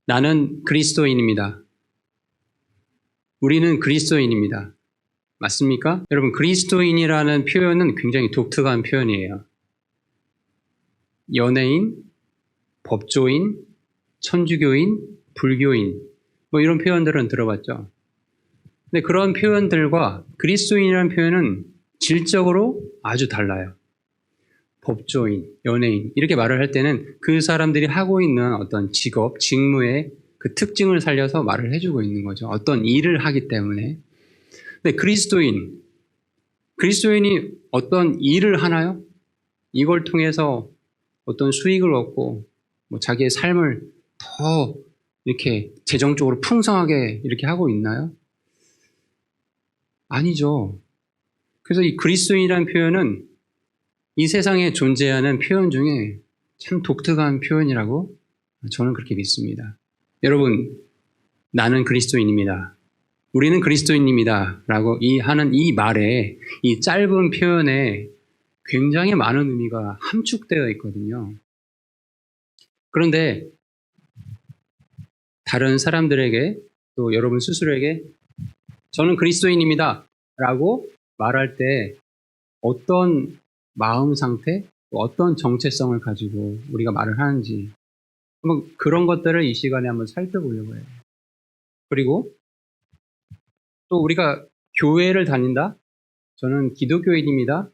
나는 그리스도인입니다. 우리는 그리스도인입니다. 맞습니까? 여러분, 그리스도인이라는 표현은 굉장히 독특한 표현이에요. 연예인, 법조인, 천주교인, 불교인, 뭐 이런 표현들은 들어봤죠. 근데 그런 표현들과 그리스도인이라는 표현은 질적으로 아주 달라요. 법조인, 연예인 이렇게 말을 할 때는 그 사람들이 하고 있는 어떤 직업, 직무의 그 특징을 살려서 말을 해주고 있는 거죠. 어떤 일을 하기 때문에. 근데 그리스도인이 어떤 일을 하나요? 이걸 통해서 어떤 수익을 얻고 뭐 자기의 삶을 더 이렇게 재정적으로 풍성하게 이렇게 하고 있나요? 아니죠. 그래서 이 그리스도인이라는 표현은 이 세상에 존재하는 표현 중에 참 독특한 표현이라고 저는 그렇게 믿습니다. 여러분, 나는 그리스도인입니다. 우리는 그리스도인입니다. 라고 하는 이 말에, 이 짧은 표현에 굉장히 많은 의미가 함축되어 있거든요. 그런데 다른 사람들에게 또 여러분 스스로에게 저는 그리스도인입니다. 라고 말할 때 어떤 마음 상태, 어떤 정체성을 가지고 우리가 말을 하는지 한번 그런 것들을 이 시간에 한번 살펴보려고 해요. 그리고 또 우리가 교회를 다닌다? 저는 기독교인입니다.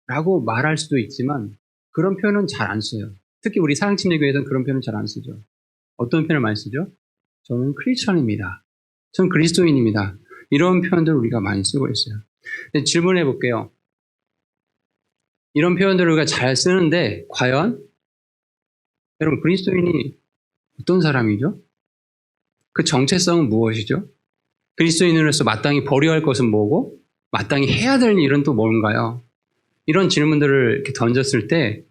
라고 말할 수도 있지만 그런 표현은 잘 안 써요. 특히 우리 사랑침례교회에서는 그런 표현은 잘 안 쓰죠. 어떤 표현을 많이 쓰죠? 저는 크리스천입니다. 저는 그리스도인입니다. 이런 표현들을 우리가 많이 쓰고 있어요. 질문해 볼게요. 이런 표현들을 우리가 잘 쓰는데 과연 여러분 그리스도인이 어떤 사람이죠? 그 정체성은 무엇이죠? 그리스도인으로서 마땅히 버려야 할 것은 뭐고 마땅히 해야 될 일은 또 뭔가요? 이런 질문들을 이렇게 던졌을 때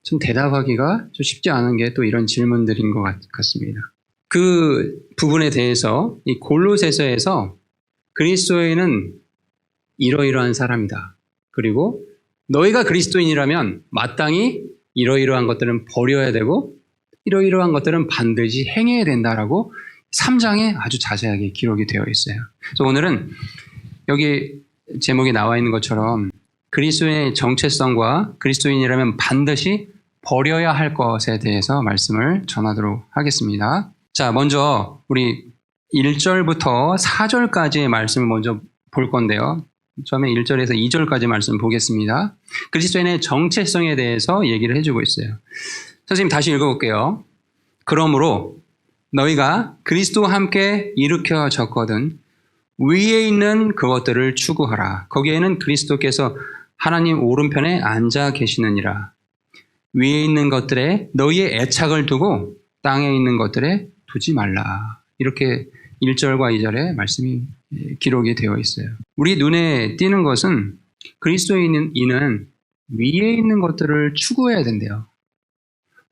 좀 대답하기가 좀 쉽지 않은 게 또 이런 질문들인 것 같습니다. 그 부분에 대해서 이 골로새서에서 그리스도인은 이러이러한 사람이다. 그리고 너희가 그리스도인이라면 마땅히 이러이러한 것들은 버려야 되고 이러이러한 것들은 반드시 행해야 된다라고 3장에 아주 자세하게 기록이 되어 있어요. 그래서 오늘은 여기 제목에 나와 있는 것처럼 그리스도인의 정체성과 그리스도인이라면 반드시 버려야 할 것에 대해서 말씀을 전하도록 하겠습니다. 자, 먼저 우리 1절부터 4절까지의 말씀을 먼저 볼 건데요. 처음에 1절에서 2절까지 말씀 보겠습니다. 그리스도인의 정체성에 대해서 얘기를 해주고 있어요. 선생님 다시 읽어볼게요. 그러므로 너희가 그리스도와 함께 일으켜졌거든 위에 있는 그것들을 추구하라. 거기에는 그리스도께서 하나님 오른편에 앉아 계시느니라. 위에 있는 것들에 너희의 애착을 두고 땅에 있는 것들에 두지 말라. 이렇게 1절과 2절에 말씀이 기록이 되어 있어요. 우리 눈에 띄는 것은 그리스도인은 위에 있는 것들을 추구해야 된대요.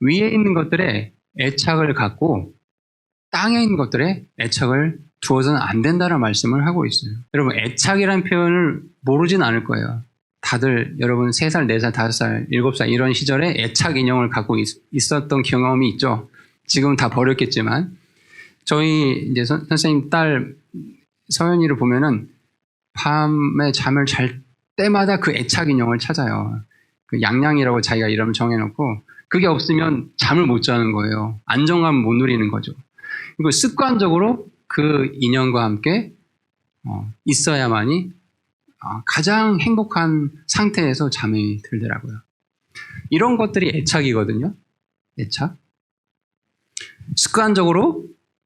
위에 있는 것들에 애착을 갖고 땅에 있는 것들에 애착을 두어서는 안 된다는 말씀을 하고 있어요. 여러분, 애착이라는 표현을 모르진 않을 거예요. 다들 여러분 3살, 4살, 5살, 7살 이런 시절에 애착 인형을 갖고 있었던 경험이 있죠. 지금은 다 버렸겠지만 저희 이제 선생님 딸 서연이를 보면은 밤에 잠을 잘 때마다 그 애착 인형을 찾아요. 그 양양이라고 자기가 이름 정해놓고 그게 없으면 잠을 못 자는 거예요. 안정감을 못 누리는 거죠. 그리고 습관적으로 그 인형과 함께 있어야만이 가장 행복한 상태에서 잠이 들더라고요. 이런 것들이 애착이거든요. 애착. 습관적으로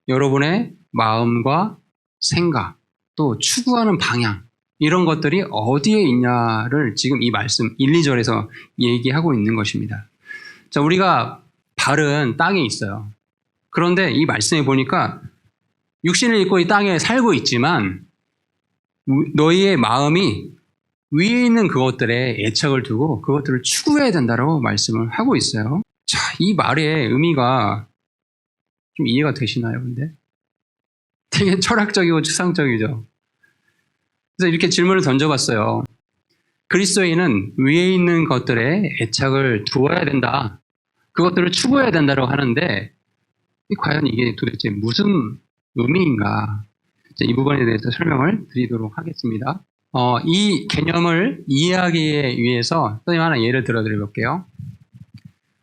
여러분의 마음과 생각, 또 추구하는 방향 이런 것들이 어디에 있냐를 지금 이 말씀 1, 2절에서 얘기하고 있는 것입니다. 자, 우리가 발은 땅에 있어요. 그런데 이 말씀에 보니까 육신을 입고 이 땅에 살고 있지만 너희의 마음이 위에 있는 그것들에 애착을 두고 그것들을 추구해야 된다고 말씀을 하고 있어요. 자, 이 말의 의미가 좀 이해가 되시나요, 근데? 되게 철학적이고 추상적이죠. 그래서 이렇게 질문을 던져봤어요. 그리스도인은 위에 있는 것들에 애착을 두어야 된다. 그것들을 추구해야 된다고 하는데 과연 이게 도대체 무슨 의미인가? 이 부분에 대해서 설명을 드리도록 하겠습니다. 이 개념을 이해하기 위해서 선생님 하나 예를 들어드려볼게요.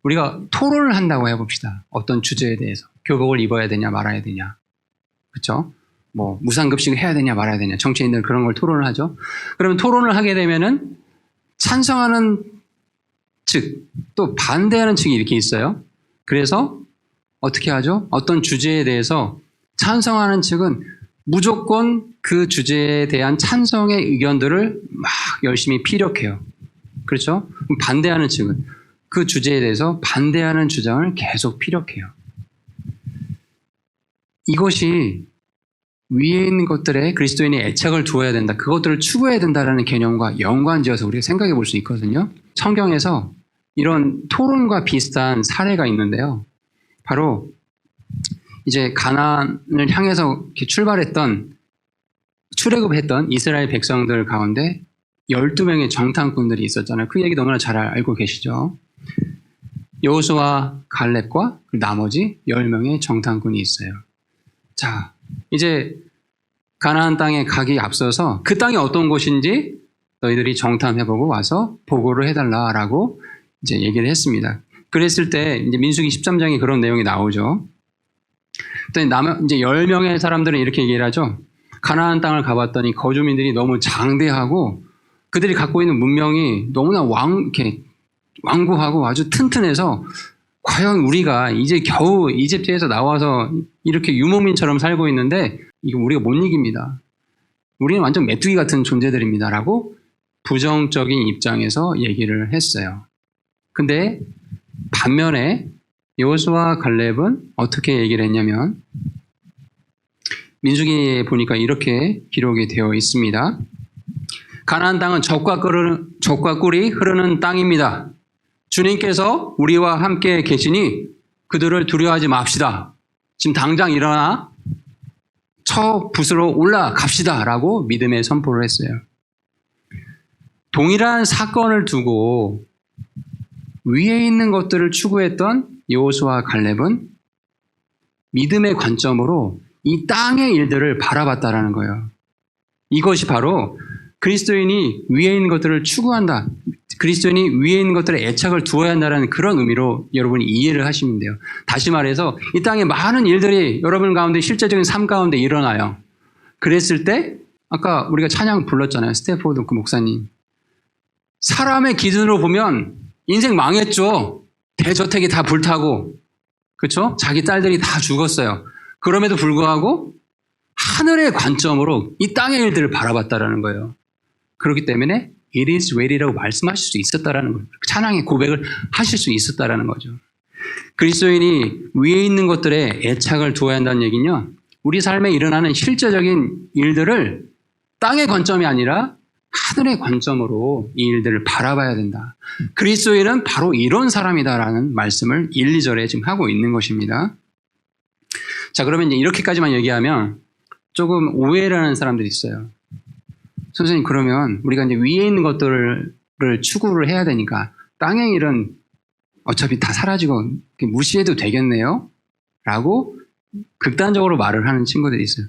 우리가 토론을 한다고 해봅시다. 어떤 주제에 대해서. 교복을 입어야 되냐 말아야 되냐. 그렇죠? 뭐 무상급식을 해야 되냐 말아야 되냐. 정치인들 그런 걸 토론을 하죠. 그러면 토론을 하게 되면은 찬성하는 측, 또 반대하는 측이 이렇게 있어요. 그래서 어떻게 하죠? 어떤 주제에 대해서 찬성하는 측은 무조건 그 주제에 대한 찬성의 의견들을 막 열심히 피력해요. 그렇죠? 반대하는 측은 그 주제에 대해서 반대하는 주장을 계속 피력해요. 이것이 위에 있는 것들에 그리스도인이 애착을 두어야 된다. 그것들을 추구해야 된다라는 개념과 연관지어서 우리가 생각해 볼 수 있거든요. 성경에서 이런 토론과 비슷한 사례가 있는데요. 바로 이제 가나안을 향해서 이렇게 출애굽했던 이스라엘 백성들 가운데 12명의 정탐꾼들이 있었잖아요. 그 얘기 너무나 잘 알고 계시죠. 여호수아, 갈렙과 나머지 10명의 정탐꾼이 있어요. 자, 이제 가나안 땅에 가기 앞서서 그 땅이 어떤 곳인지 너희들이 정탐해보고 와서 보고를 해달라라고 이제 얘기를 했습니다. 그랬을 때 이제 민수기 13장에 그런 내용이 나오죠. 또 이제 10명의 사람들은 이렇게 얘기를 하죠. 가나안 땅을 가봤더니 거주민들이 너무 장대하고 그들이 갖고 있는 문명이 너무나 이렇게 완고하고 아주 튼튼해서 과연 우리가 이제 겨우 이집트에서 나와서 이렇게 유목민처럼 살고 있는데 이거 우리가 못 이깁니다. 우리는 완전 메뚜기 같은 존재들입니다. 라고 부정적인 입장에서 얘기를 했어요. 근데 반면에 여호수아 갈렙은 어떻게 얘기를 했냐면 민수기에 보니까 이렇게 기록이 되어 있습니다. 가나안 땅은 젖과 꿀이 흐르는 땅입니다. 주님께서 우리와 함께 계시니 그들을 두려워하지 맙시다. 지금 당장 일어나 저 붓으로 올라갑시다 라고 믿음의 선포를 했어요. 동일한 사건을 두고 위에 있는 것들을 추구했던 여호수아 갈렙은 믿음의 관점으로 이 땅의 일들을 바라봤다라는 거예요. 이것이 바로 그리스도인이 위에 있는 것들을 추구한다. 그리스도인이 위에 있는 것들에 애착을 두어야 한다는 그런 의미로 여러분이 이해를 하시면 돼요. 다시 말해서 이 땅에 많은 일들이 여러분 가운데 실제적인 삶 가운데 일어나요. 그랬을 때 아까 우리가 찬양 불렀잖아요. 스태포드 그 목사님. 사람의 기준으로 보면 인생 망했죠. 대저택이 다 불타고 그렇죠? 자기 딸들이 다 죽었어요. 그럼에도 불구하고 하늘의 관점으로 이 땅의 일들을 바라봤다라는 거예요. 그렇기 때문에 It is well이라고 말씀하실 수 있었다라는 거예요. 찬양의 고백을 하실 수 있었다라는 거죠. 그리스도인이 위에 있는 것들에 애착을 두어야 한다는 얘기는요. 우리 삶에 일어나는 실제적인 일들을 땅의 관점이 아니라 하늘의 관점으로 이 일들을 바라봐야 된다. 그리스도인은 바로 이런 사람이다라는 말씀을 1, 2절에 지금 하고 있는 것입니다. 자, 그러면 이제 이렇게까지만 얘기하면 조금 오해를 하는 사람들이 있어요. 선생님, 그러면 우리가 이제 위에 있는 것들을 추구를 해야 되니까 땅의 일은 어차피 다 사라지고 무시해도 되겠네요? 라고 극단적으로 말을 하는 친구들이 있어요.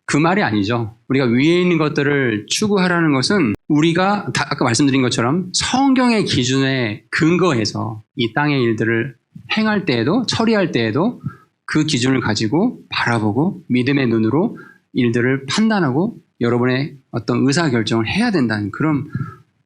그 말이 아니죠. 우리가 위에 있는 것들을 추구하라는 것은 우리가 아까 말씀드린 것처럼 성경의 기준에 근거해서 이 땅의 일들을 행할 때에도 처리할 때에도 그 기준을 가지고 바라보고 믿음의 눈으로 일들을 판단하고 여러분의 어떤 의사결정을 해야 된다는 그런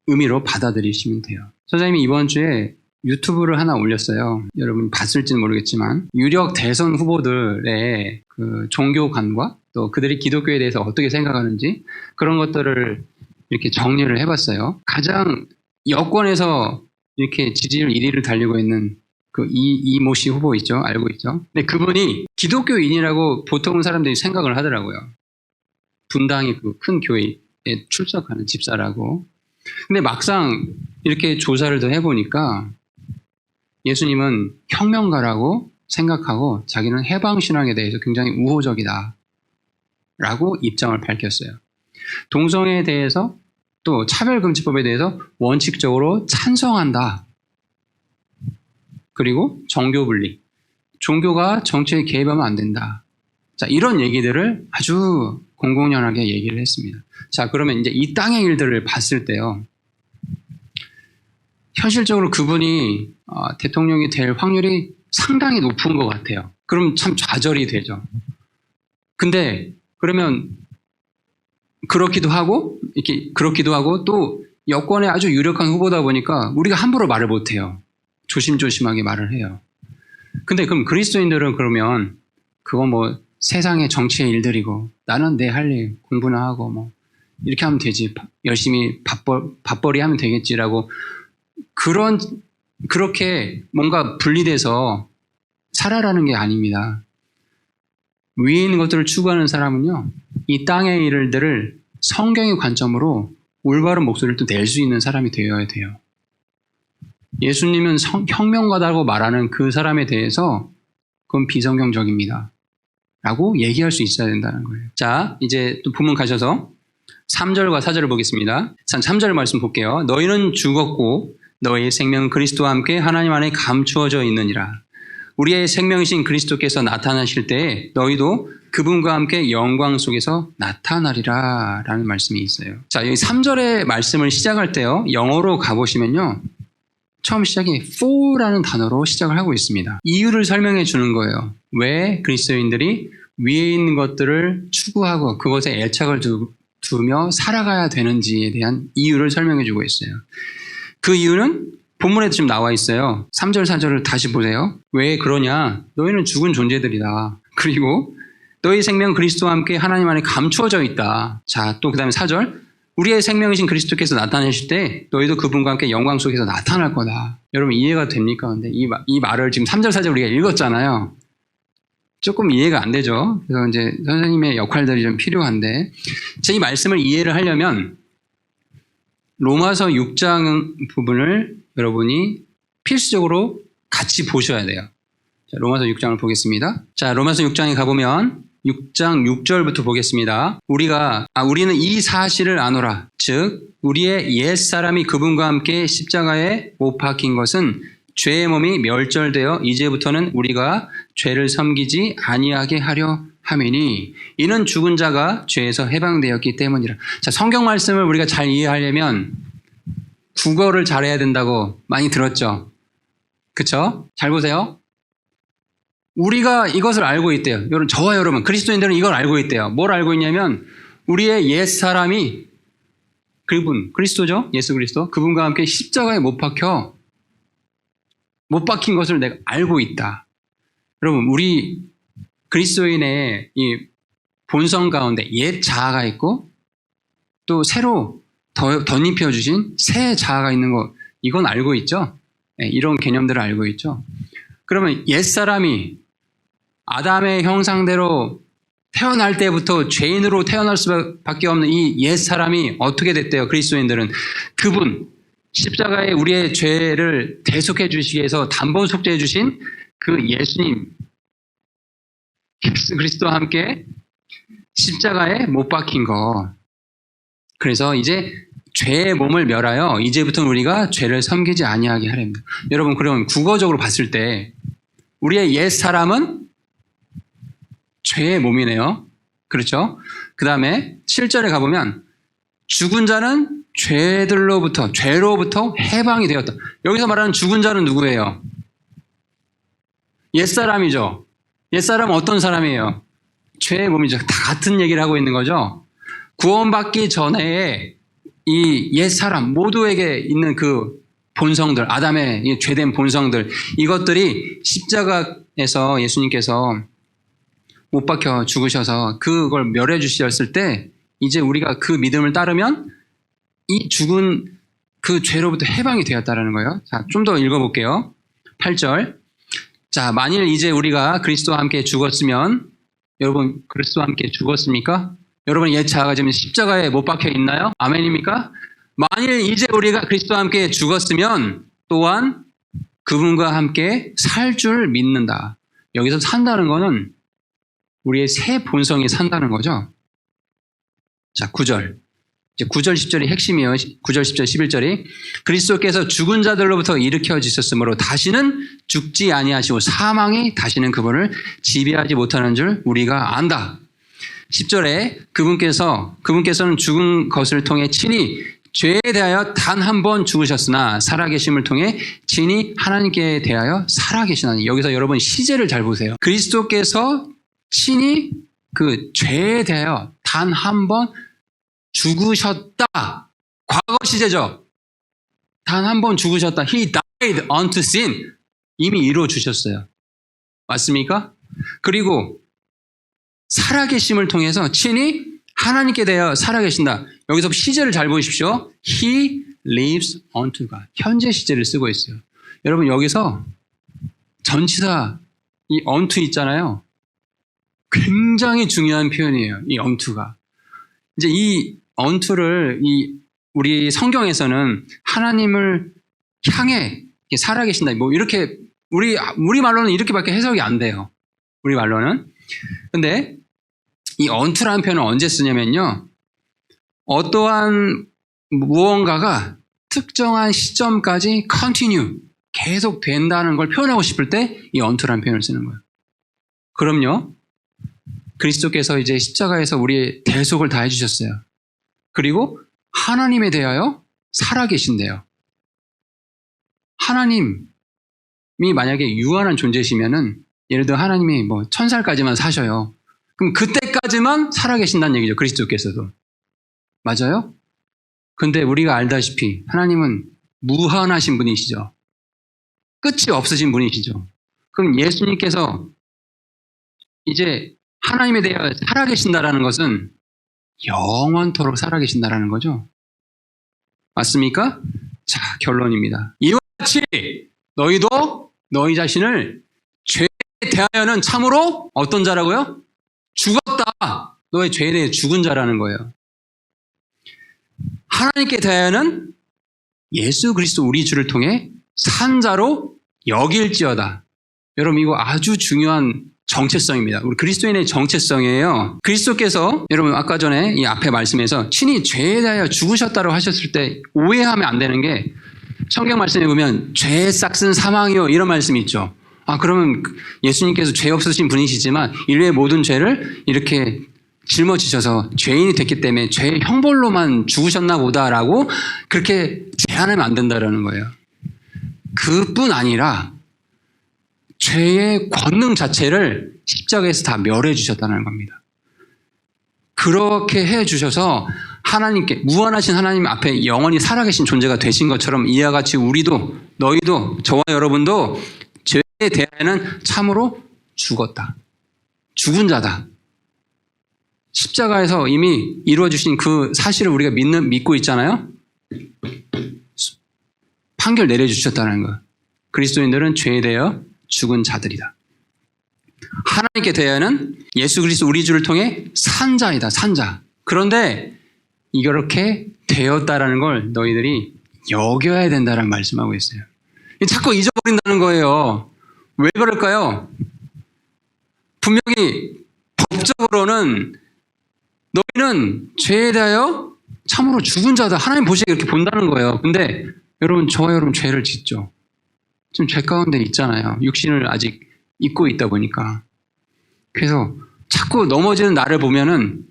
의미로 받아들이시면 돼요. 선생님이 이번 주에 유튜브를 하나 올렸어요. 여러분이 봤을지는 모르겠지만 유력 대선 후보들의 그 종교관과 또 그들이 기독교에 대해서 어떻게 생각하는지 그런 것들을 이렇게 정리를 해봤어요. 가장 여권에서 이렇게 지지율 1위를 달리고 있는 그 이모 씨 후보 있죠? 알고 있죠? 근데 그분이 기독교인이라고 보통 사람들이 생각을 하더라고요. 분당의 그 큰 교회에 출석하는 집사라고. 근데 막상 이렇게 조사를 더 해보니까 예수님은 혁명가라고 생각하고 자기는 해방신앙에 대해서 굉장히 우호적이다 라고 입장을 밝혔어요. 동성애에 대해서 또 차별금지법에 대해서 원칙적으로 찬성한다. 그리고 정교분리, 종교가 정치에 개입하면 안 된다. 자, 이런 얘기들을 아주 공공연하게 얘기를 했습니다. 자, 그러면 이제 이 땅의 일들을 봤을 때요. 현실적으로 그분이 대통령이 될 확률이 상당히 높은 것 같아요. 그럼 참 좌절이 되죠. 근데 그러면 그렇기도 하고 또 여권에 아주 유력한 후보다 보니까 우리가 함부로 말을 못해요. 조심조심하게 말을 해요. 근데 그럼 그리스도인들은 그러면 그건 뭐 세상의 정치의 일들이고 나는 내 할 일 공부나 하고 뭐 이렇게 하면 되지, 열심히 밥벌이 하면 되겠지라고 그렇게 뭔가 분리돼서 살아라는 게 아닙니다. 위에 있는 것들을 추구하는 사람은요, 이 땅의 일들을 성경의 관점으로 올바른 목소리를 또 낼 수 있는 사람이 되어야 돼요. 예수님은 혁명가다고 말하는 그 사람에 대해서 그건 비성경적입니다. 라고 얘기할 수 있어야 된다는 거예요. 자, 이제 또 본문 가셔서 3절과 4절을 보겠습니다. 3절 말씀 볼게요. 너희는 죽었고 너희의 생명은 그리스도와 함께 하나님 안에 감추어져 있느니라. 우리의 생명이신 그리스도께서 나타나실 때에 너희도 그분과 함께 영광 속에서 나타나리라 라는 말씀이 있어요. 자, 여기 3절의 말씀을 시작할 때요, 영어로 가보시면요, 처음 시작이 for라는 단어로 시작을 하고 있습니다. 이유를 설명해 주는 거예요. 왜 그리스도인들이 위에 있는 것들을 추구하고 그것에 애착을 두며 살아가야 되는지에 대한 이유를 설명해 주고 있어요. 그 이유는 본문에도 지금 나와 있어요. 3절, 4절을 다시 보세요. 왜 그러냐? 너희는 죽은 존재들이다. 그리고 너희 생명은 그리스도와 함께 하나님 안에 감추어져 있다. 자, 또 그 다음에 4절. 우리의 생명이신 그리스도께서 나타내실 때 너희도 그분과 함께 영광 속에서 나타날 거다. 여러분 이해가 됩니까? 근데 이 말을 지금 3절, 4절 우리가 읽었잖아요. 조금 이해가 안 되죠. 그래서 이제 선생님의 역할들이 좀 필요한데, 제 이 말씀을 이해를 하려면 로마서 6장 부분을 여러분이 필수적으로 같이 보셔야 돼요. 자, 로마서 6장을 보겠습니다. 자, 로마서 6장에 가보면 6장 6절부터 보겠습니다. 우리는 이 사실을 아노라. 즉, 우리의 옛사람이 그분과 함께 십자가에 못 박힌 것은 죄의 몸이 멸절되어 이제부터는 우리가 죄를 섬기지 아니하게 하려 함이니 이는 죽은 자가 죄에서 해방되었기 때문이라. 자, 성경 말씀을 우리가 잘 이해하려면 국어를 잘해야 된다고 많이 들었죠. 그쵸? 잘 보세요. 우리가 이것을 알고 있대요. 저와 여러분, 그리스도인들은 이걸 알고 있대요. 뭘 알고 있냐면 우리의 옛사람이 그분, 그리스도죠? 예수 그리스도. 그분과 함께 십자가에 못 박힌 것을 내가 알고 있다. 여러분, 우리 그리스도인의 이 본성 가운데 옛 자아가 있고 또 새로 덧입혀 주신 새 자아가 있는 거, 이건 알고 있죠? 네, 이런 개념들을 알고 있죠? 그러면 옛사람이 아담의 형상대로 태어날 때부터 죄인으로 태어날 수밖에 없는 이 옛사람이 어떻게 됐대요? 그리스도인들은 그분, 십자가에 우리의 죄를 대속해 주시기 위해서 단번 속죄해 주신 그 예수님, 예수 그리스도와 함께 십자가에 못 박힌 거. 그래서 이제 죄의 몸을 멸하여 이제부터는 우리가 죄를 섬기지 아니하게 하렵니다. 여러분, 그럼 국어적으로 봤을 때 우리의 옛사람은 죄의 몸이네요. 그렇죠? 그 다음에 7절에 가보면 죽은 자는 죄로부터 해방이 되었다. 여기서 말하는 죽은 자는 누구예요? 옛사람이죠. 옛사람은 어떤 사람이에요? 죄의 몸이죠. 다 같은 얘기를 하고 있는 거죠. 구원받기 전에 이 옛사람 모두에게 있는 그 본성들, 아담의 이 죄된 본성들, 이것들이 십자가에서 예수님께서 못 박혀 죽으셔서 그걸 멸해 주셨을 때 이제 우리가 그 믿음을 따르면 이 죽은 그 죄로부터 해방이 되었다는 거예요. 자, 좀 더 읽어볼게요. 8절. 자, 만일 이제 우리가 그리스도와 함께 죽었으면, 여러분 그리스도와 함께 죽었습니까? 여러분 옛 자아가 지금 십자가에 못 박혀 있나요? 아멘입니까? 만일 이제 우리가 그리스도와 함께 죽었으면 또한 그분과 함께 살 줄 믿는다. 여기서 산다는 거는 우리의 새 본성이 산다는 거죠. 자, 9절. 이제 9절 10절이 핵심이에요. 9절 10절 11절이 그리스도께서 죽은 자들로부터 일으켜 주셨으므로 다시는 죽지 아니하시고 사망이 다시는 그분을 지배하지 못하는 줄 우리가 안다. 10절에 그분께서는 죽은 것을 통해 친히 죄에 대하여 단 한 번 죽으셨으나 살아계심을 통해 친히 하나님께 대하여 살아계시나니. 여기서 여러분 시제를 잘 보세요. 그리스도께서 친히 그 죄에 대하여 단 한 번 죽으셨다. 과거 시제죠. 단 한 번 죽으셨다. He died unto sin. 이미 이루어 주셨어요. 맞습니까? 그리고 살아계심을 통해서 친히 하나님께 대하여 살아계신다. 여기서 시제를 잘 보십시오. He lives unto God. 현재 시제를 쓰고 있어요. 여러분 여기서 전치사 이 unto 있잖아요. 굉장히 중요한 표현이에요. 이 unto가. 이제 이 unto를 우리 성경에서는 하나님을 향해 살아계신다. 뭐 이렇게 우리 말로는 이렇게밖에 해석이 안 돼요. 우리 말로는. 근데 이 unto라는 표현을 언제 쓰냐면요. 어떠한 무언가가 특정한 시점까지 continue, 계속 된다는 걸 표현하고 싶을 때 이 unto라는 표현을 쓰는 거예요. 그럼요. 그리스도께서 이제 십자가에서 우리의 대속을 다 해주셨어요. 그리고 하나님에 대하여 살아계신대요. 하나님이 만약에 유한한 존재시면은 예를 들어 하나님이 뭐 1000살까지만 사셔요. 그럼 그때까지만 살아계신다는 얘기죠. 그리스도께서도. 맞아요? 근데 우리가 알다시피 하나님은 무한하신 분이시죠. 끝이 없으신 분이시죠. 그럼 예수님께서 이제 하나님에 대하여 살아계신다라는 것은 영원토록 살아계신다라는 거죠. 맞습니까? 자, 결론입니다. 이와 같이 너희도 너희 자신을 죄에 대하여는 참으로 어떤 자라고요? 죽었다. 너의 죄에 대해 죽은 자라는 거예요. 하나님께 대하여는 예수 그리스도 우리 주를 통해 산 자로 여길지어다. 여러분 이거 아주 중요한 정체성입니다. 우리 그리스도인의 정체성이에요. 그리스도께서 여러분 아까 전에 이 앞에 말씀에서 친히 죄에 대하여 죽으셨다고 하셨을 때 오해하면 안 되는 게 성경 말씀에 보면 죄의 싹은 사망이요 이런 말씀이 있죠. 그러면 예수님께서 죄 없으신 분이시지만 인류의 모든 죄를 이렇게 짊어지셔서 죄인이 됐기 때문에 죄의 형벌로만 죽으셨나 보다라고 그렇게 제한하면 안 된다라는 거예요. 그뿐 아니라 죄의 권능 자체를 십자가에서 다 멸해 주셨다는 겁니다. 그렇게 해 주셔서 하나님께 무한하신 하나님 앞에 영원히 살아계신 존재가 되신 것처럼 이와 같이 우리도 너희도 저와 여러분도 죄에 대하여는 참으로 죽었다. 죽은 자다. 십자가에서 이미 이루어 주신 그 사실을 우리가 믿고 있잖아요. 판결 내려주셨다는 거예요. 그리스도인들은 죄에 대하여 죽은 자들이다. 하나님께 대하여는 예수 그리스도 우리 주를 통해 산 자이다. 산 자. 그런데 이렇게 되었다라는 걸 너희들이 여겨야 된다라는 말씀하고 있어요. 자꾸 잊어버린다는 거예요. 왜 그럴까요? 분명히 법적으로는 너희는 죄에 대하여 참으로 죽은 자다. 하나님 보시기에 이렇게 본다는 거예요. 근데 저와 여러분 죄를 짓죠. 지금 죄 가운데 있잖아요. 육신을 아직 입고 있다 보니까. 그래서 자꾸 넘어지는 나를 보면은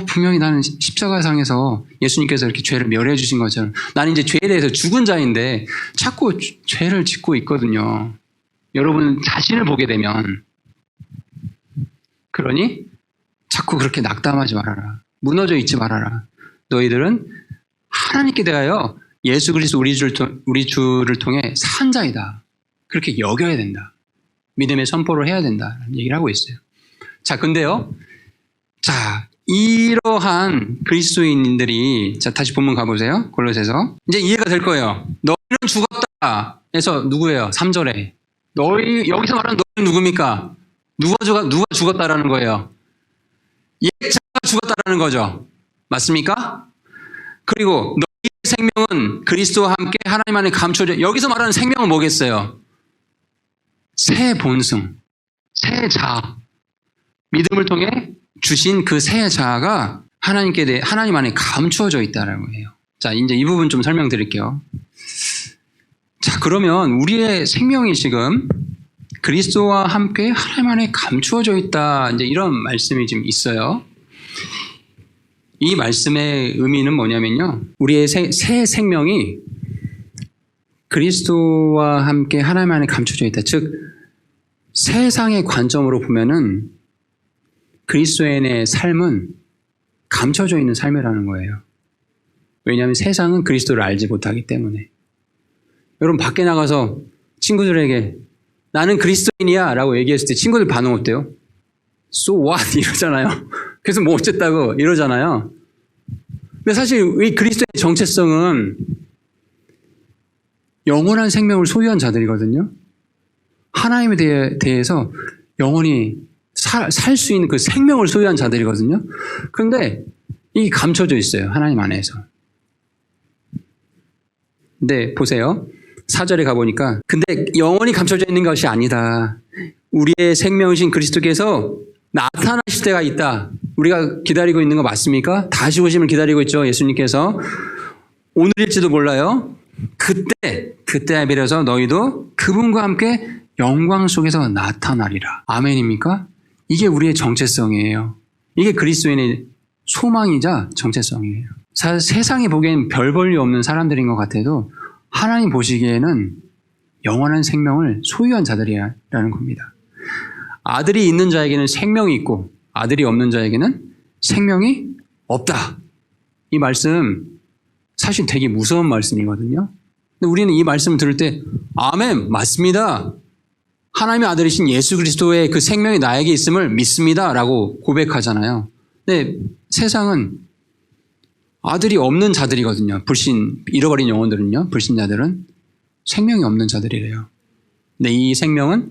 분명히 나는 십자가상에서 예수님께서 이렇게 죄를 멸해 주신 것처럼 나는 이제 죄에 대해서 죽은 자인데 자꾸 죄를 짓고 있거든요. 여러분 자신을 보게 되면. 그러니 자꾸 그렇게 낙담하지 말아라. 무너져 있지 말아라. 너희들은 하나님께 대하여 예수 그리스도 우리 주를 통해 산 자이다. 그렇게 여겨야 된다. 믿음의 선포를 해야 된다는 얘기를 하고 있어요. 자, 근데요. 자, 이러한 그리스도인들이 다시 본문 가보세요. 골로새서. 이제 이해가 될 거예요. 너희는 죽었다. 해서 누구예요? 3절에. 여기서 말하는 너희는 누굽니까? 누가 죽었다라는 거예요? 옛자가 죽었다라는 거죠. 맞습니까? 그리고 너희의 생명은 그리스도와 함께 하나님 안에 감춰져. 여기서 말하는 생명은 뭐겠어요? 새 본성, 새 자아. 믿음을 통해 주신 그 새 자아가 하나님 안에 감추어져 있다라고 해요. 자, 이제 이 부분 좀 설명드릴게요. 자, 그러면 우리의 생명이 지금 그리스도와 함께 하나님 안에 감추어져 있다. 이제 이런 말씀이 지금 있어요. 이 말씀의 의미는 뭐냐면요. 우리의 새 생명이 그리스도와 함께 하나님 안에 감춰져 있다. 즉, 세상의 관점으로 보면은 그리스도인의 삶은 감춰져 있는 삶이라는 거예요. 왜냐하면 세상은 그리스도를 알지 못하기 때문에. 여러분, 밖에 나가서 친구들에게 나는 그리스도인이야 라고 얘기했을 때 친구들 반응 어때요? So what? 이러잖아요. 그래서 뭐 어쨌다고 이러잖아요. 근데 사실 이 그리스도의 정체성은 영원한 생명을 소유한 자들이거든요. 하나님에 대해서 영원히 살 수 있는 그 생명을 소유한 자들이거든요. 그런데 이게 감춰져 있어요. 하나님 안에서. 근데 보세요. 4절에 가보니까 근데 영원히 감춰져 있는 것이 아니다. 우리의 생명이신 그리스도께서 나타나실 때가 있다. 우리가 기다리고 있는 거 맞습니까? 다시 오심을 기다리고 있죠. 예수님께서. 오늘일지도 몰라요. 그때에 비해서 너희도 그분과 함께 영광 속에서 나타나리라. 아멘입니까? 이게 우리의 정체성이에요. 이게 그리스도인의 소망이자 정체성이에요. 세상이 보기엔 별 볼일 없는 사람들인 것 같아도 하나님 보시기에는 영원한 생명을 소유한 자들이라는 겁니다. 아들이 있는 자에게는 생명이 있고 아들이 없는 자에게는 생명이 없다. 이 말씀 사실 되게 무서운 말씀이거든요. 근데 우리는 이 말씀을 들을 때 아멘, 맞습니다. 하나님의 아들이신 예수 그리스도의 그 생명이 나에게 있음을 믿습니다 라고 고백하잖아요. 근데 세상은 아들이 없는 자들이거든요. 잃어버린 영혼들은요. 불신자들은 생명이 없는 자들이래요. 근데 이 생명은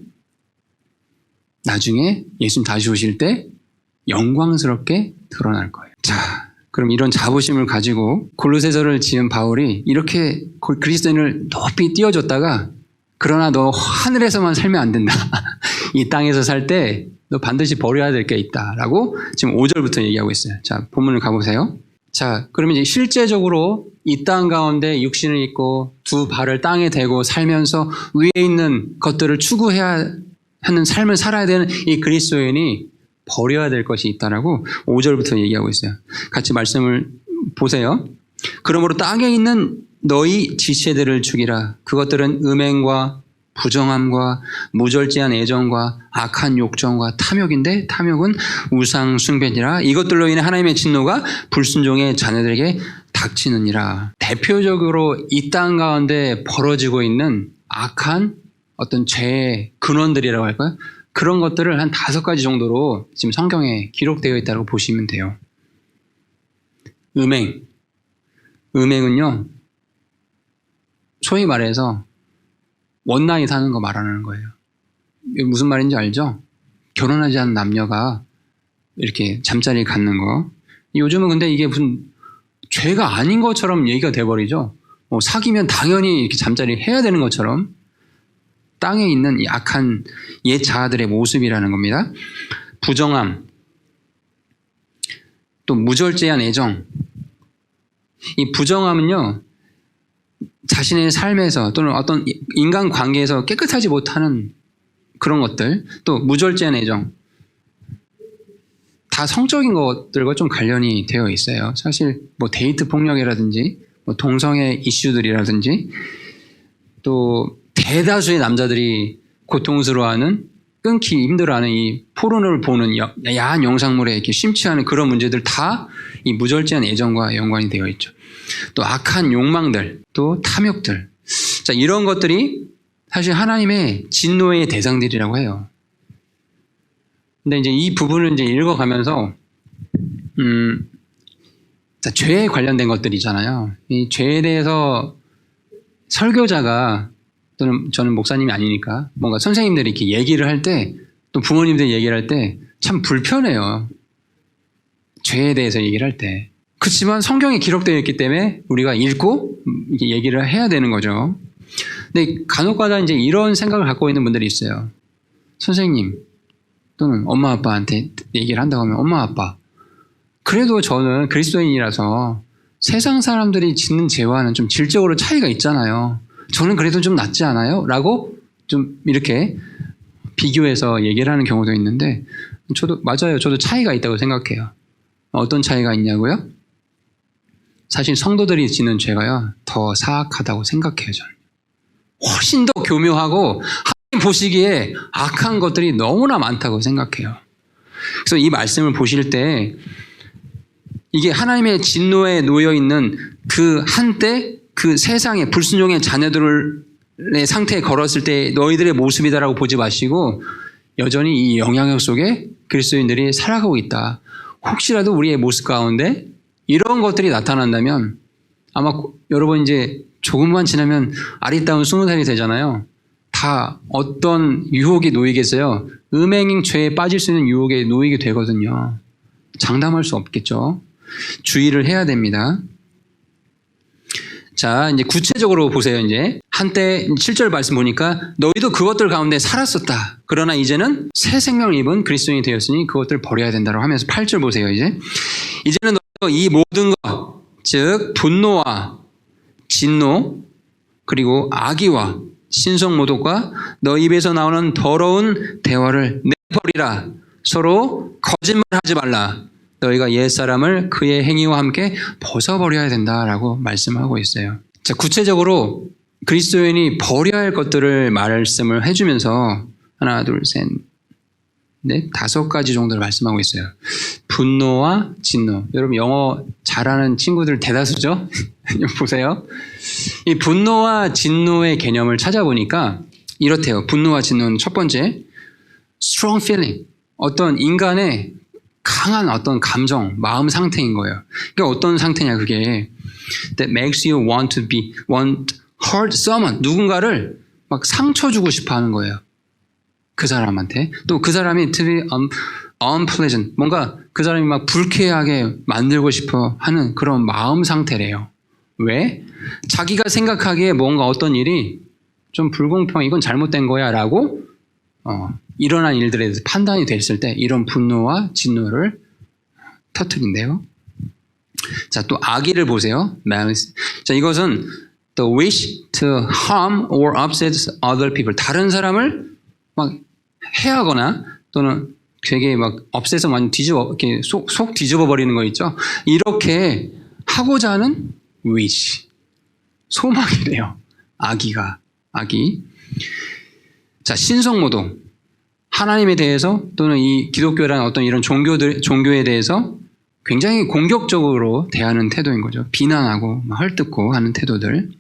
나중에 예수님 다시 오실 때 영광스럽게 드러날 거예요. 자, 그럼 이런 자부심을 가지고 골로새서를 지은 바울이 이렇게 그리스도인을 높이 띄워줬다가 그러나 너 하늘에서만 살면 안 된다. 이 땅에서 살 때 너 반드시 버려야 될 게 있다. 라고 지금 5절부터 얘기하고 있어요. 자, 본문을 가보세요. 자, 그러면 이제 실제적으로 이 땅 가운데 육신을 입고 두 발을 땅에 대고 살면서 위에 있는 것들을 추구해야 하는 삶을 살아야 되는 이 그리스도인이 버려야 될 것이 있다라고 5절부터 얘기하고 있어요. 같이 말씀을 보세요. 그러므로 땅에 있는 너희 지체들을 죽이라. 그것들은 음행과 부정함과 무절제한 애정과 악한 욕정과 탐욕인데 탐욕은 우상 숭배니라. 이것들로 인해 하나님의 진노가 불순종의 자녀들에게 닥치느니라. 대표적으로 이 땅 가운데 벌어지고 있는 악한 어떤 죄의 근원들이라고 할까요? 그런 것들을 한 5가지 정도로 지금 성경에 기록되어 있다고 보시면 돼요. 음행은요, 소위 말해서 원나잇 하는 거 말하는 거예요. 무슨 말인지 알죠? 결혼하지 않은 남녀가 이렇게 잠자리 갖는 거. 요즘은 근데 이게 무슨 죄가 아닌 것처럼 얘기가 돼버리죠. 뭐 사귀면 당연히 이렇게 잠자리 해야 되는 것처럼 땅에 있는 이 악한 옛 자아들의 모습이라는 겁니다. 부정함, 또 무절제한 애정. 이 부정함은요, 자신의 삶에서 또는 어떤 인간 관계에서 깨끗하지 못하는 그런 것들, 또 무절제한 애정, 다 성적인 것들과 좀 관련이 되어 있어요. 사실 뭐 데이트 폭력이라든지 뭐 동성애 이슈들이라든지 또 대다수의 남자들이 고통스러워하는, 끊기 힘들어하는 이 포르노를 보는 야한 영상물에 이렇게 심취하는 그런 문제들 다 이 무절제한 애정과 연관이 되어 있죠. 또 악한 욕망들, 또 탐욕들. 자, 이런 것들이 사실 하나님의 진노의 대상들이라고 해요. 근데 이제 이 부분을 이제 읽어가면서, 자, 죄에 관련된 것들이잖아요. 이 죄에 대해서 설교자가 또는 저는 목사님이 아니니까 뭔가 선생님들이 이렇게 얘기를 할 때, 또 부모님들이 얘기를 할 때 참 불편해요. 죄에 대해서 얘기를 할 때. 그렇지만 성경에 기록되어 있기 때문에 우리가 읽고 이렇게 얘기를 해야 되는 거죠. 근데 간혹가다 이제 이런 생각을 갖고 있는 분들이 있어요. 선생님 또는 엄마 아빠한테 얘기를 한다고 하면, 엄마 아빠, 그래도 저는 그리스도인이라서 세상 사람들이 짓는 죄와는 좀 질적으로 차이가 있잖아요. 저는 그래도 좀 낫지 않아요? 라고 좀 이렇게 비교해서 얘기를 하는 경우도 있는데, 저도 맞아요. 저도 차이가 있다고 생각해요. 어떤 차이가 있냐고요? 사실 성도들이 짓는 죄가요, 더 사악하다고 생각해요, 저는. 훨씬 더 교묘하고 하나님 보시기에 악한 것들이 너무나 많다고 생각해요. 그래서 이 말씀을 보실 때 이게 하나님의 진노에 놓여 있는 그 한때 그 세상의 불순종의 자녀들의 상태에 걸었을 때 너희들의 모습이다라고 보지 마시고 여전히 이 영향력 속에 그리스도인들이 살아가고 있다. 혹시라도 우리의 모습 가운데 이런 것들이 나타난다면 아마 여러분 이제 조금만 지나면 아리따운 20살이 되잖아요. 다 어떤 유혹에 놓이겠어요? 음행 죄에 빠질 수 있는 유혹에 놓이게 되거든요. 장담할 수 없겠죠. 주의를 해야 됩니다. 자, 이제 구체적으로 보세요. 이제 한때 7절 말씀 보니까 너희도 그것들 가운데 살았었다. 그러나 이제는 새 생명을 입은 그리스도인이 되었으니 그것들을 버려야 된다고 하면서 8절 보세요. 이제는 너희도 이 모든 것, 즉 분노와 진노 그리고 악의와 신성모독과 너 입에서 나오는 더러운 대화를 내버리라. 서로 거짓말하지 말라. 너희가 옛사람을 그의 행위와 함께 벗어버려야 된다라고 말씀하고 있어요. 자, 구체적으로 그리스도인이 버려야 할 것들을 말씀을 해주면서 하나, 둘, 셋, 넷, 5가지 정도를 말씀하고 있어요. 분노와 진노. 여러분 영어 잘하는 친구들 대다수죠? 보세요. 이 분노와 진노의 개념을 찾아보니까 이렇대요. 분노와 진노는 첫 번째, strong feeling. 어떤 인간의 강한 어떤 감정, 마음 상태인 거예요. 그러니까 어떤 상태냐 그게 that makes you want hurt someone. 누군가를 막 상처 주고 싶어 하는 거예요. 그 사람한테. 또 그 사람이 to be unpleasant. 뭔가 그 사람이 막 불쾌하게 만들고 싶어 하는 그런 마음 상태래요. 왜? 자기가 생각하기에 뭔가 어떤 일이 좀 불공평, 이건 잘못된 거야 라고 일어난 일들에 대해서 판단이 됐을 때 이런 분노와 진노를 터뜨린대요. 자, 또 악의를 보세요. malice. 자, 이것은 the wish to harm or upset other people. 다른 사람을 막 해하거나 또는 되게 막 업셋서 완전 이렇게 속 뒤집어 버리는 거 있죠. 이렇게 하고자 하는 wish. 소망이래요. 악의. 자, 신성모독. 하나님에 대해서 또는 이 기독교라는 어떤 이런 종교에 대해서 굉장히 공격적으로 대하는 태도인 거죠. 비난하고 헐뜯고 하는 태도들.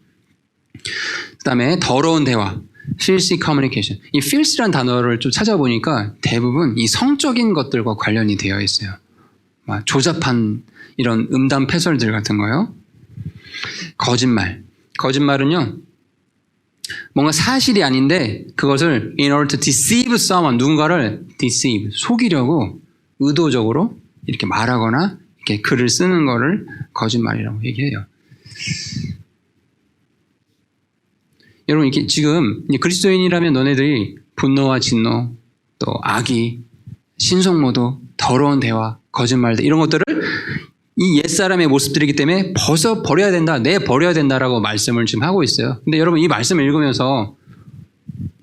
그다음에 더러운 대화, filthy communication. 이 filthy란 단어를 좀 찾아보니까 대부분 이 성적인 것들과 관련이 되어 있어요. 조잡한 이런 음담 패설들 같은 거요. 거짓말은요. 뭔가 사실이 아닌데 그것을 in order to deceive someone, 누군가를 deceive, 속이려고 의도적으로 이렇게 말하거나 이렇게 글을 쓰는 거를 거짓말이라고 얘기해요. 여러분 이렇게 지금 그리스도인이라면 너네들이 분노와 진노, 또 악의, 신성모독, 더러운 대화, 거짓말들 이런 것들을 이 옛사람의 모습들이기 때문에 벗어버려야 된다, 내버려야 된다라고 말씀을 지금 하고 있어요. 근데 여러분 이 말씀을 읽으면서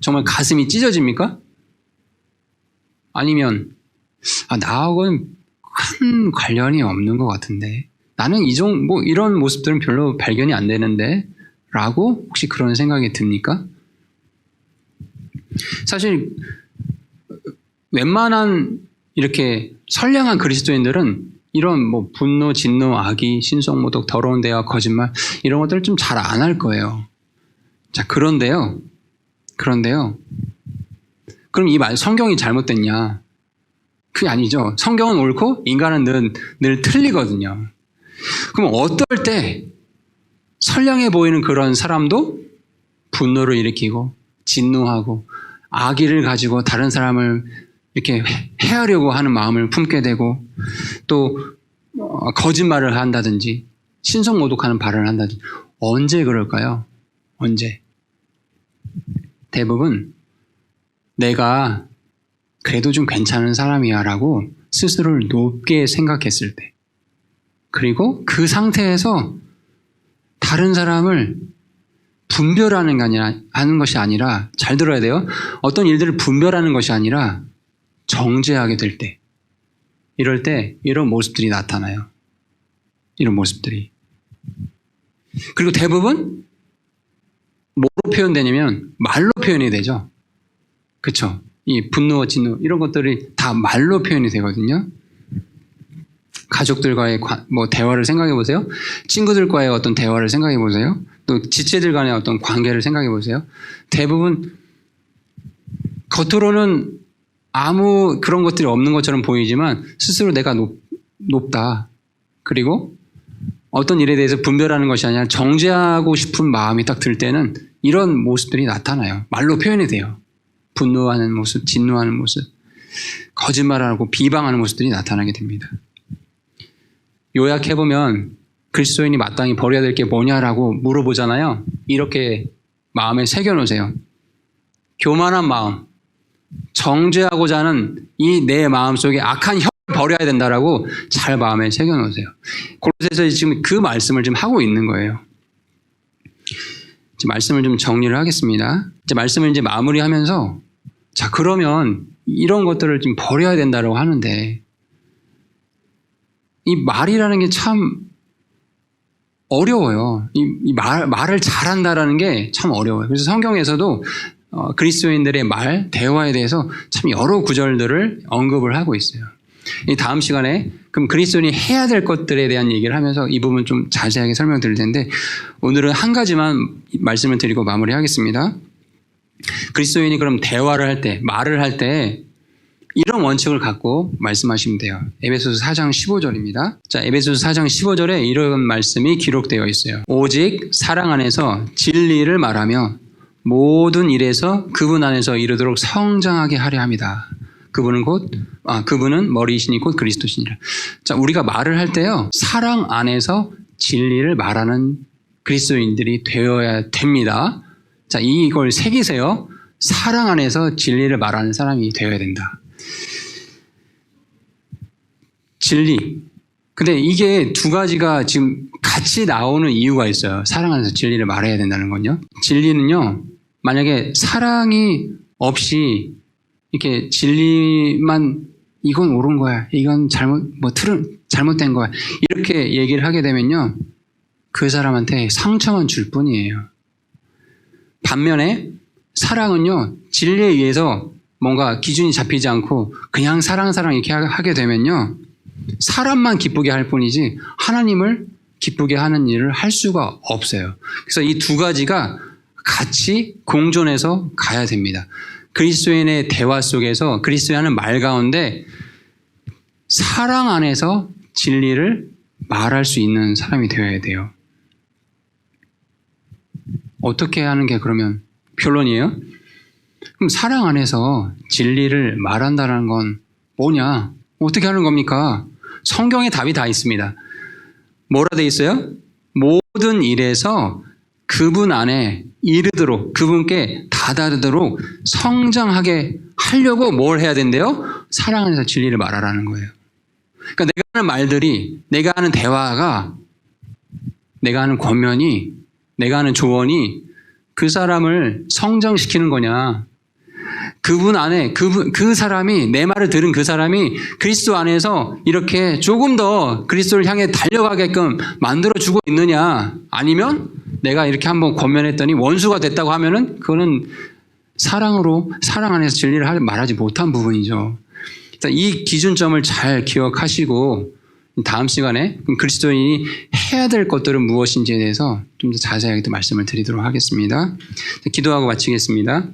정말 가슴이 찢어집니까? 아니면 나하고는 큰 관련이 없는 것 같은데 나는 이런 모습들은 별로 발견이 안 되는데 라고 혹시 그런 생각이 듭니까? 사실 웬만한 이렇게 선량한 그리스도인들은 이런 분노, 진노, 악의, 신성모독, 더러운 대화, 거짓말 이런 것들을 좀 잘 안 할 거예요. 자, 그런데요. 그럼 이 성경이 잘못됐냐? 그게 아니죠. 성경은 옳고 인간은 늘 틀리거든요. 그럼 어떨 때 선량해 보이는 그런 사람도 분노를 일으키고 진노하고 악의를 가지고 다른 사람을 이렇게 해하려고 하는 마음을 품게 되고 또 거짓말을 한다든지 신성모독하는 발언을 한다든지 언제 그럴까요? 언제? 대부분 내가 그래도 좀 괜찮은 사람이야 라고 스스로를 높게 생각했을 때 그리고 그 상태에서 다른 사람을 분별하는 하는 것이 아니라, 잘 들어야 돼요. 어떤 일들을 분별하는 것이 아니라 정죄하게 될 때, 이럴 때 이런 모습들이 나타나요. 이런 모습들이. 그리고 대부분 뭐로 표현되냐면 말로 표현이 되죠. 그렇죠? 이 분노, 진노 이런 것들이 다 말로 표현이 되거든요. 가족들과의 대화를 생각해 보세요. 친구들과의 어떤 대화를 생각해 보세요. 또 지체들 간의 어떤 관계를 생각해 보세요. 대부분 겉으로는 아무 그런 것들이 없는 것처럼 보이지만 스스로 내가 높다. 그리고 어떤 일에 대해서 분별하는 것이 아니라 정죄하고 싶은 마음이 딱 들 때는 이런 모습들이 나타나요. 말로 표현이 돼요. 분노하는 모습, 진노하는 모습, 거짓말하고 비방하는 모습들이 나타나게 됩니다. 요약해보면 그리스도인이 마땅히 버려야 될 게 뭐냐라고 물어보잖아요. 이렇게 마음에 새겨놓으세요. 교만한 마음, 정죄하고자 하는 이 내 마음속에 악한 혀를 버려야 된다라고 잘 마음에 새겨놓으세요. 골로새서 지금 그 말씀을 지금 하고 있는 거예요. 이제 말씀을 좀 정리를 하겠습니다. 이제 말씀을 이제 마무리하면서, 자, 그러면 이런 것들을 좀 버려야 된다라고 하는데, 이 말이라는 게 참 어려워요. 말을 잘한다라는 게 참 어려워요. 그래서 성경에서도 그리스도인들의 말, 대화에 대해서 참 여러 구절들을 언급을 하고 있어요. 이 다음 시간에 그럼 그리스도인이 해야 될 것들에 대한 얘기를 하면서 이 부분 좀 자세하게 설명드릴 텐데, 오늘은 한 가지만 말씀을 드리고 마무리하겠습니다. 그리스도인이 그럼 대화를 할 때, 말을 할 때 이런 원칙을 갖고 말씀하시면 돼요. 에베소서 4장 15절입니다. 자, 에베소서 4장 15절에 이런 말씀이 기록되어 있어요. 오직 사랑 안에서 진리를 말하며 모든 일에서 그분 안에서 이르도록 성장하게 하려 합니다. 그분은 머리이시니 곧 그리스도시니라. 자, 우리가 말을 할 때요, 사랑 안에서 진리를 말하는 그리스도인들이 되어야 됩니다. 자, 이걸 새기세요. 사랑 안에서 진리를 말하는 사람이 되어야 된다. 진리. 근데 이게 두 가지가 지금 같이 나오는 이유가 있어요. 사랑 안에서 진리를 말해야 된다는 건요. 진리는요, 만약에 사랑이 없이 이렇게 진리만 이건 옳은 거야, 이건 잘못된 거야, 이렇게 얘기를 하게 되면요, 그 사람한테 상처만 줄 뿐이에요. 반면에 사랑은요, 진리에 의해서 뭔가 기준이 잡히지 않고 그냥 사랑 이렇게 하게 되면요, 사람만 기쁘게 할 뿐이지 하나님을 기쁘게 하는 일을 할 수가 없어요. 그래서 이 두 가지가 같이 공존해서 가야 됩니다. 그리스도인의 대화 속에서 그리스도인이 하는 말 가운데 사랑 안에서 진리를 말할 수 있는 사람이 되어야 돼요. 어떻게 하는 게 그러면 결론이에요? 그럼 사랑 안에서 진리를 말한다는 건 뭐냐? 어떻게 하는 겁니까? 성경에 답이 다 있습니다. 뭐라 돼 있어요? 모든 일에서 그분 안에 이르도록, 그분께 다다르도록 성장하게 하려고 뭘 해야 된대요? 사랑 안에서 진리를 말하라는 거예요. 그러니까 내가 하는 말들이, 내가 하는 대화가, 내가 하는 권면이, 내가 하는 조언이 그 사람을 성장시키는 거냐? 그분 안에, 그 사람이, 내 말을 들은 그 사람이 그리스도 안에서 이렇게 조금 더 그리스도를 향해 달려가게끔 만들어주고 있느냐? 아니면 내가 이렇게 한번 권면했더니 원수가 됐다고 하면은 그거는 사랑 안에서 진리를 말하지 못한 부분이죠. 이 기준점을 잘 기억하시고 다음 시간에 그리스도인이 해야 될 것들은 무엇인지에 대해서 좀 더 자세하게 말씀을 드리도록 하겠습니다. 기도하고 마치겠습니다.